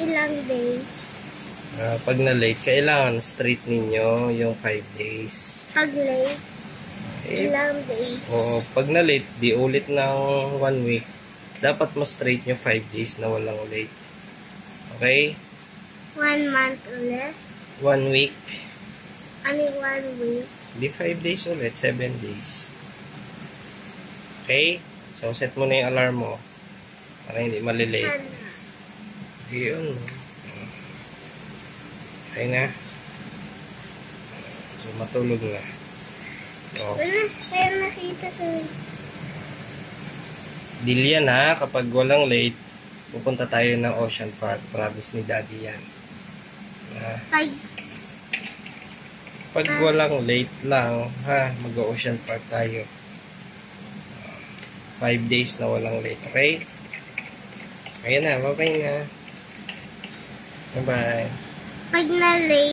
Ilang days? Pag na-late, kailangan straight ninyo yung 5 days. Pag late? Ilang days? O, pag na-late, di ulit ng 1 week. Dapat mo straight yung 5 days na walang late. Okay? 1 month ulit? 1 week. Ano 1 week? Di 5 days ulit, 7 days. Okay? So, set mo na yung alarm mo. Para hindi malilate. Ano? Yun. Okay na. So, matulog na. So, Kaya nakita ko. deal yan ha. Kapag walang late, pupunta tayo ng Ocean Park. Promise ni Daddy yan. Pag walang late lang, ha, mag-Ocean Park tayo. 5 days na walang late. Okay? Ayan na. Bye-bye na. Bye-bye. Pag na late,